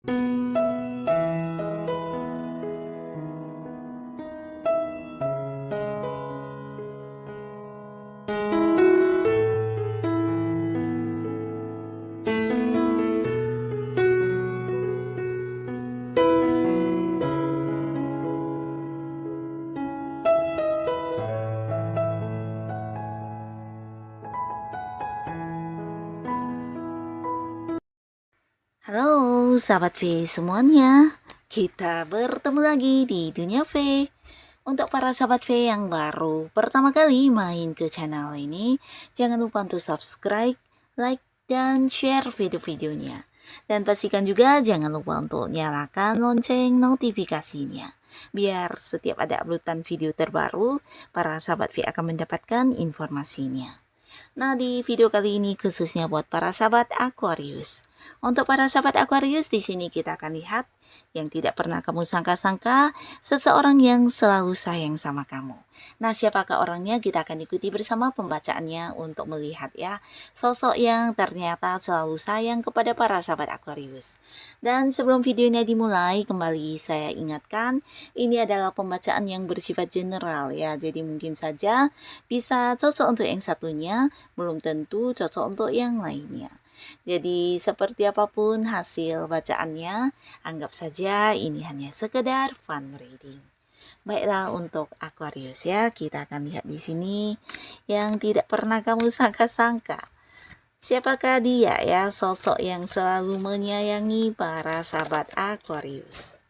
Halo sahabat V semuanya, kita bertemu lagi di Dunia V. Untuk para sahabat V yang baru pertama kali main ke channel ini, jangan lupa untuk subscribe, like, dan share video-videonya. Dan pastikan juga jangan lupa untuk nyalakan lonceng notifikasinya. Biar setiap ada uploadan video terbaru, para sahabat V akan mendapatkan informasinya. Nah, di video kali ini khususnya buat para sahabat Aquarius. Untuk para sahabat Aquarius, di sini kita akan lihat yang tidak pernah kamu sangka-sangka, seseorang yang selalu sayang sama kamu. Nah, siapakah orangnya? Kita akan ikuti bersama pembacaannya untuk melihat ya, sosok yang ternyata selalu sayang kepada para sahabat Aquarius. Dan sebelum videonya dimulai, kembali saya ingatkan, ini adalah pembacaan yang bersifat general ya, jadi mungkin saja bisa cocok untuk yang satunya, belum tentu cocok untuk yang lainnya. Jadi seperti apapun hasil bacaannya, anggap saja ini hanya sekedar fun reading. Baiklah, untuk Aquarius ya, kita akan lihat di sini yang tidak pernah kamu sangka-sangka. Siapakah dia ya, sosok yang selalu menyayangi para sahabat Aquarius?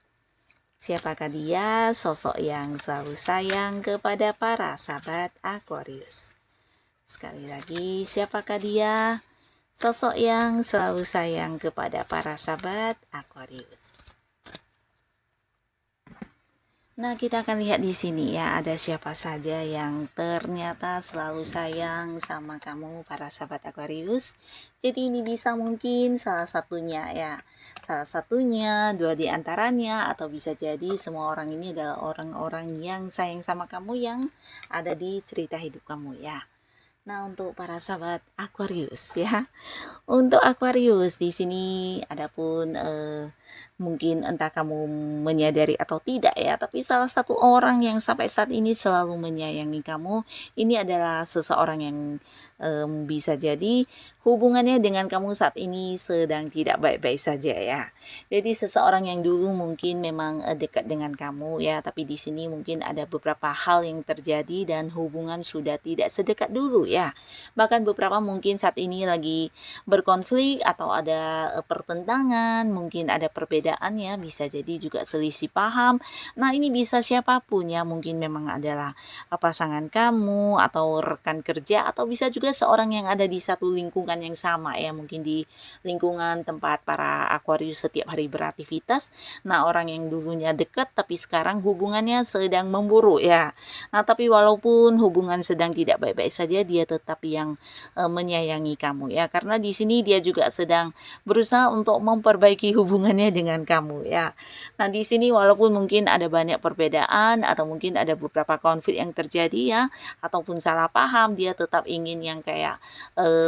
Siapakah dia, sosok yang selalu sayang kepada para sahabat Aquarius? Sekali lagi, siapakah dia, sosok yang selalu sayang kepada para sahabat Aquarius? Nah, kita akan lihat di sini ya, ada siapa saja yang ternyata selalu sayang sama kamu para sahabat Aquarius. Jadi ini bisa mungkin salah satunya ya, salah satunya, dua di antaranya, atau bisa jadi semua orang ini adalah orang-orang yang sayang sama kamu yang ada di cerita hidup kamu ya. Nah, untuk para sahabat Aquarius ya. Untuk Aquarius di sini adapun mungkin entah kamu menyadari atau tidak ya, tapi salah satu orang yang sampai saat ini selalu menyayangi kamu, ini adalah seseorang yang bisa jadi hubungannya dengan kamu saat ini sedang tidak baik-baik saja ya. Jadi seseorang yang dulu mungkin memang dekat dengan kamu ya, tapi di sini mungkin ada beberapa hal yang terjadi dan hubungan sudah tidak sedekat dulu ya. Bahkan beberapa mungkin saat ini lagi berkonflik atau ada pertentangan, mungkin ada perbedaan ya, bisa jadi juga selisih paham. Nah, ini bisa siapapun ya, mungkin memang adalah pasangan kamu atau rekan kerja, atau bisa juga seorang yang ada di satu lingkungan yang sama ya, mungkin di lingkungan tempat para Aquarius setiap hari beraktivitas. Nah, orang yang dulunya dekat tapi sekarang hubungannya sedang memburuk ya. Nah, tapi walaupun hubungan sedang tidak baik-baik saja, dia tetap yang menyayangi kamu ya, karena di sini dia juga sedang berusaha untuk memperbaiki hubungannya dengan kamu ya. Nah, di sini walaupun mungkin ada banyak perbedaan atau mungkin ada beberapa konflik yang terjadi ya, ataupun salah paham, dia tetap ingin yang kayak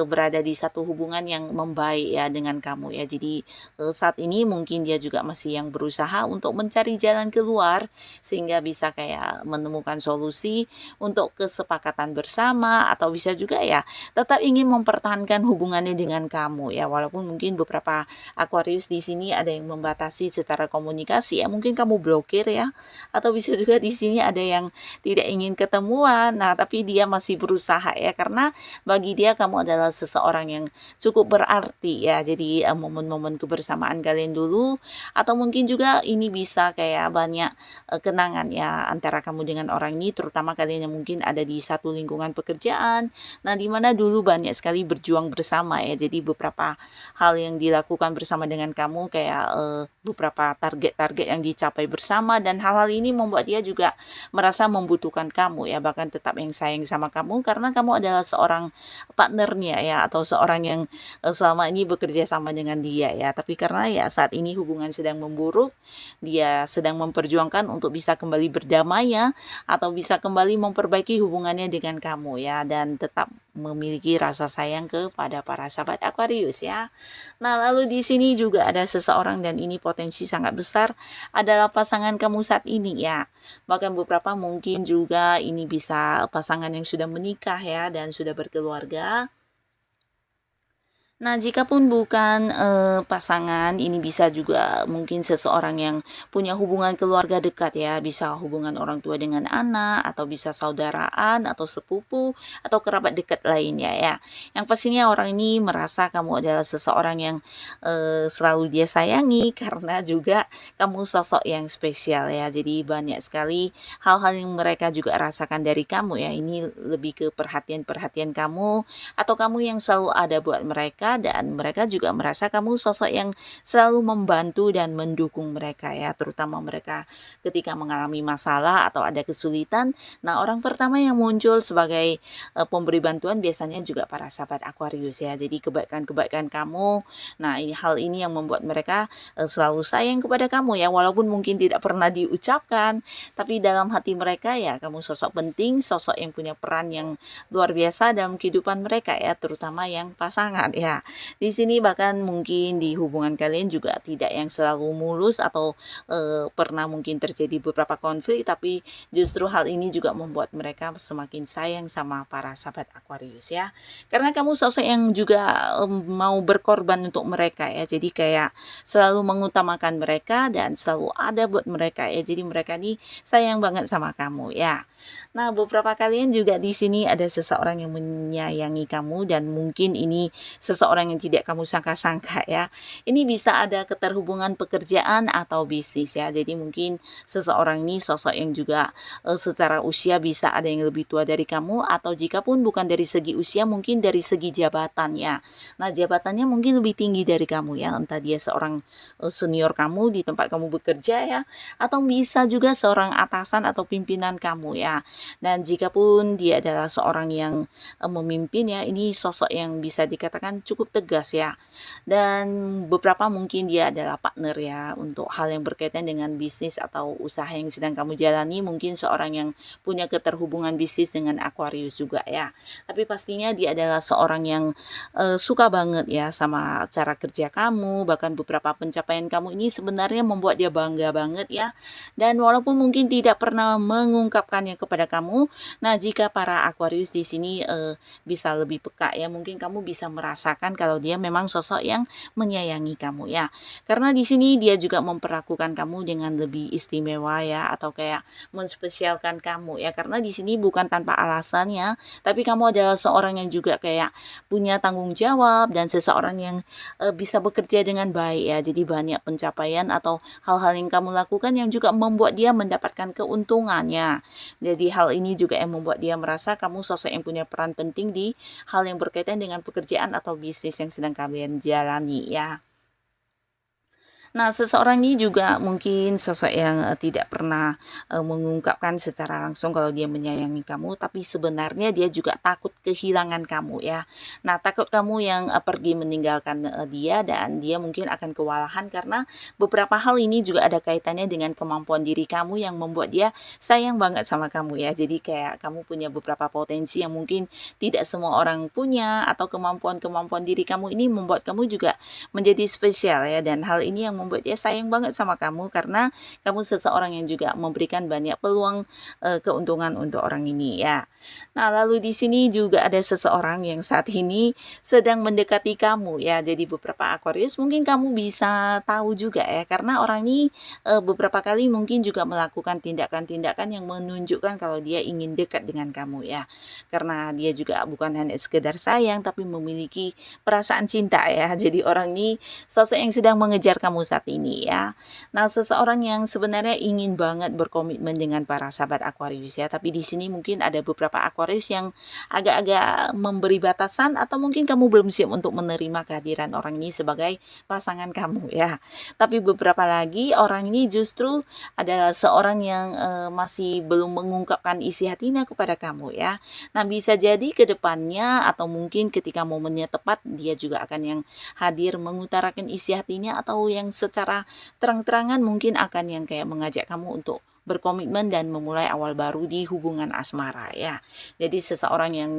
berada di satu hubungan yang membaik ya dengan kamu ya. Jadi saat ini mungkin dia juga masih yang berusaha untuk mencari jalan keluar sehingga bisa kayak menemukan solusi untuk kesepakatan bersama, atau bisa juga ya tetap ingin mempertahankan hubungannya dengan kamu ya, walaupun mungkin beberapa Aquarius di sini ada yang membatasi secara komunikasi ya, mungkin kamu blokir ya, atau bisa juga di sini ada yang tidak ingin ketemuan. Nah, tapi dia masih berusaha ya, karena bagi dia kamu adalah seseorang yang cukup berarti ya. Jadi momen-momen kebersamaan kalian dulu, atau mungkin juga ini bisa kayak banyak kenangan ya antara kamu dengan orang ini, terutama kalian yang mungkin ada di satu lingkungan pekerjaan. Nah, di mana dulu banyak sekali berjuang bersama ya. Jadi beberapa hal yang dilakukan bersama dengan kamu, kayak beberapa target-target yang dicapai bersama, dan hal-hal ini membuat dia juga merasa membutuhkan kamu ya, bahkan tetap yang sayang sama kamu karena kamu adalah seorang partnernya ya, atau seorang yang selama ini bekerja sama dengan dia ya. Tapi karena ya saat ini hubungan sedang memburuk, dia sedang memperjuangkan untuk bisa kembali berdamai ya, atau bisa kembali memperbaiki hubungannya dengan kamu ya, dan tetap memiliki rasa sayang kepada para sahabat Aquarius ya. Nah, lalu di sini juga ada seseorang, dan ini ini potensi sangat besar adalah pasangan kamu saat ini ya. Bahkan beberapa mungkin juga ini bisa pasangan yang sudah menikah ya dan sudah berkeluarga. Nah, jikapun bukan, pasangan, ini bisa juga mungkin seseorang yang punya hubungan keluarga dekat ya, bisa hubungan orang tua dengan anak, atau bisa saudaraan, atau sepupu, atau kerabat dekat lainnya ya. Yang pastinya orang ini merasa kamu adalah seseorang yang, selalu dia sayangi karena juga kamu sosok yang spesial ya. Jadi banyak sekali hal-hal yang mereka juga rasakan dari kamu ya, ini lebih ke perhatian-perhatian kamu, atau kamu yang selalu ada buat mereka dan mereka juga merasa kamu sosok yang selalu membantu dan mendukung mereka ya, terutama mereka ketika mengalami masalah atau ada kesulitan. Nah, orang pertama yang muncul sebagai pemberi bantuan biasanya juga para sahabat Aquarius ya. Jadi kebaikan-kebaikan kamu, nah ini hal ini yang membuat mereka selalu sayang kepada kamu ya, walaupun mungkin tidak pernah diucapkan, tapi dalam hati mereka ya kamu sosok penting, sosok yang punya peran yang luar biasa dalam kehidupan mereka ya, terutama yang pasangan ya. Di sini bahkan mungkin di hubungan kalian juga tidak yang selalu mulus atau pernah mungkin terjadi beberapa konflik, tapi justru hal ini juga membuat mereka semakin sayang sama para sahabat Aquarius ya. Karena kamu sosok yang juga mau berkorban untuk mereka ya. Jadi kayak selalu mengutamakan mereka dan selalu ada buat mereka ya. Jadi mereka nih sayang banget sama kamu ya. Nah, beberapa kalian juga di sini ada seseorang yang menyayangi kamu dan mungkin ini seseorang yang tidak kamu sangka-sangka ya. Ini bisa ada keterhubungan pekerjaan atau bisnis ya. Jadi mungkin seseorang ini sosok yang juga secara usia bisa ada yang lebih tua dari kamu, atau jika pun bukan dari segi usia mungkin dari segi jabatan ya. Nah, jabatannya mungkin lebih tinggi dari kamu ya. Entah dia seorang senior kamu di tempat kamu bekerja ya, atau bisa juga seorang atasan atau pimpinan kamu ya. Dan jika pun dia adalah seorang yang memimpin ya, ini sosok yang bisa dikatakan cukup tegas ya. Dan beberapa mungkin dia adalah partner ya untuk hal yang berkaitan dengan bisnis atau usaha yang sedang kamu jalani, mungkin seorang yang punya keterhubungan bisnis dengan Aquarius juga ya. Tapi pastinya dia adalah seorang yang suka banget ya sama cara kerja kamu, bahkan beberapa pencapaian kamu ini sebenarnya membuat dia bangga banget ya. Dan walaupun mungkin tidak pernah mengungkapkannya kepada kamu, nah jika para Aquarius di sini bisa lebih peka ya, mungkin kamu bisa merasakan kalau dia memang sosok yang menyayangi kamu ya. Karena di sini dia juga memperlakukan kamu dengan lebih istimewa ya, atau kayak menspesialkan kamu ya. Karena di sini bukan tanpa alasan ya, tapi kamu adalah seorang yang juga kayak punya tanggung jawab dan seseorang yang bisa bekerja dengan baik ya. Jadi banyak pencapaian atau hal-hal yang kamu lakukan yang juga membuat dia mendapatkan keuntungannya. Jadi hal ini juga yang membuat dia merasa kamu sosok yang punya peran penting di hal yang berkaitan dengan pekerjaan atau bisnis yang sedang kalian jalani ya. Nah, seseorang ini juga mungkin sosok yang tidak pernah mengungkapkan secara langsung kalau dia menyayangi kamu, tapi sebenarnya dia juga takut kehilangan kamu ya. Nah, takut kamu yang pergi meninggalkan dia, dan dia mungkin akan kewalahan karena beberapa hal ini juga ada kaitannya dengan kemampuan diri kamu yang membuat dia sayang banget sama kamu ya. Jadi kayak kamu punya beberapa potensi yang mungkin tidak semua orang punya, atau kemampuan-kemampuan diri kamu ini membuat kamu juga menjadi spesial ya, dan hal ini yang membuat dia sayang banget sama kamu karena kamu seseorang yang juga memberikan banyak peluang keuntungan untuk orang ini ya. Nah, lalu di sini juga ada seseorang yang saat ini sedang mendekati kamu ya. Jadi beberapa Aquarius mungkin kamu bisa tahu juga ya, karena orang ini beberapa kali mungkin juga melakukan tindakan-tindakan yang menunjukkan kalau dia ingin dekat dengan kamu ya. Karena dia juga bukan hanya sekedar sayang, tapi memiliki perasaan cinta ya. Jadi orang ini sosok yang sedang mengejar kamu saat ini ya. Nah, seseorang yang sebenarnya ingin banget berkomitmen dengan para sahabat Aquarius ya, tapi di sini mungkin ada beberapa Aquarius yang agak-agak memberi batasan, atau mungkin kamu belum siap untuk menerima kehadiran orang ini sebagai pasangan kamu ya. Tapi beberapa lagi orang ini justru adalah seorang yang masih belum mengungkapkan isi hatinya kepada kamu ya. Nah, bisa jadi ke depannya atau mungkin ketika momennya tepat, dia juga akan yang hadir mengutarakan isi hatinya, atau yang secara terang-terangan mungkin akan yang kayak mengajak kamu untuk berkomitmen dan memulai awal baru di hubungan asmara ya. Jadi seseorang yang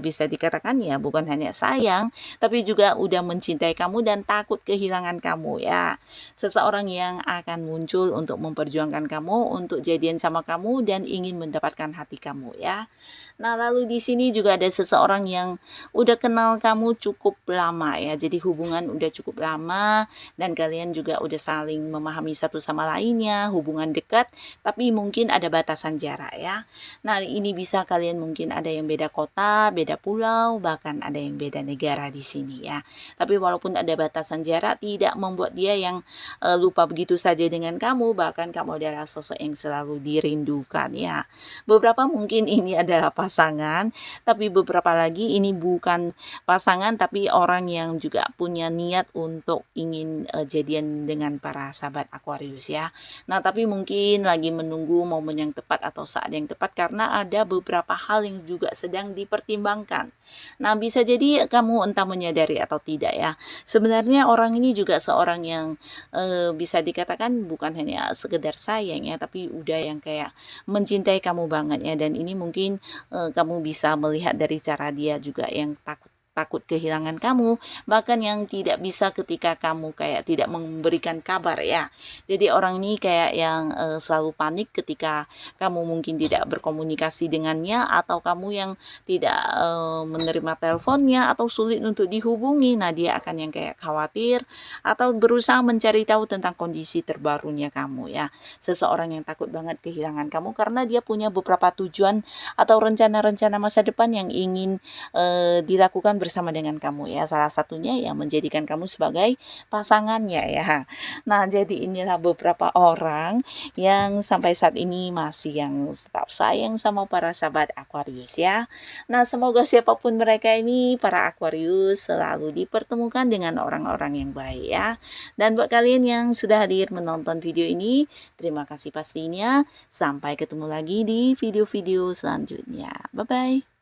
bisa dikatakan ya bukan hanya sayang, tapi juga udah mencintai kamu dan takut kehilangan kamu ya. Seseorang yang akan muncul untuk memperjuangkan kamu, untuk jadian sama kamu dan ingin mendapatkan hati kamu ya. Nah, lalu di sini juga ada seseorang yang udah kenal kamu cukup lama ya. Jadi hubungan udah cukup lama dan kalian juga udah saling memahami satu sama lainnya, hubungan dekat, tapi mungkin ada batasan jarak ya. Nah, ini bisa kalian mungkin ada yang beda kota, beda pulau, bahkan ada yang beda negara di sini ya. Tapi walaupun ada batasan jarak tidak membuat dia yang lupa begitu saja dengan kamu, bahkan kamu adalah sosok yang selalu dirindukan ya. Beberapa mungkin ini adalah pasangan, tapi beberapa lagi ini bukan pasangan tapi orang yang juga punya niat untuk ingin jadian dengan para sahabat Aquarius ya. Nah, tapi mungkin lagi menunggu momen yang tepat atau saat yang tepat karena ada beberapa hal yang juga sedang dipertimbangkan. Nah, bisa jadi kamu entah menyadari atau tidak ya. Sebenarnya orang ini juga seorang yang bisa dikatakan bukan hanya sekedar sayang ya, tapi udah yang kayak mencintai kamu banget ya, dan ini mungkin kamu bisa melihat dari cara dia juga yang takut kehilangan kamu, bahkan yang tidak bisa ketika kamu kayak tidak memberikan kabar ya. Jadi orang ini kayak yang selalu panik ketika kamu mungkin tidak berkomunikasi dengannya, atau kamu yang tidak menerima teleponnya atau sulit untuk dihubungi. Nah, dia akan yang kayak khawatir atau berusaha mencari tahu tentang kondisi terbarunya kamu ya. Seseorang yang takut banget kehilangan kamu karena dia punya beberapa tujuan atau rencana-rencana masa depan yang ingin dilakukan bersama dengan kamu ya. Salah satunya ya menjadikan kamu sebagai pasangannya ya. Nah, jadi inilah beberapa orang yang sampai saat ini masih yang tetap sayang sama para sahabat Aquarius ya. Nah, semoga siapapun mereka ini, para Aquarius, selalu dipertemukan dengan orang-orang yang baik ya. Dan buat kalian yang sudah hadir menonton video ini, terima kasih pastinya. Sampai ketemu lagi di video-video selanjutnya. Bye-bye.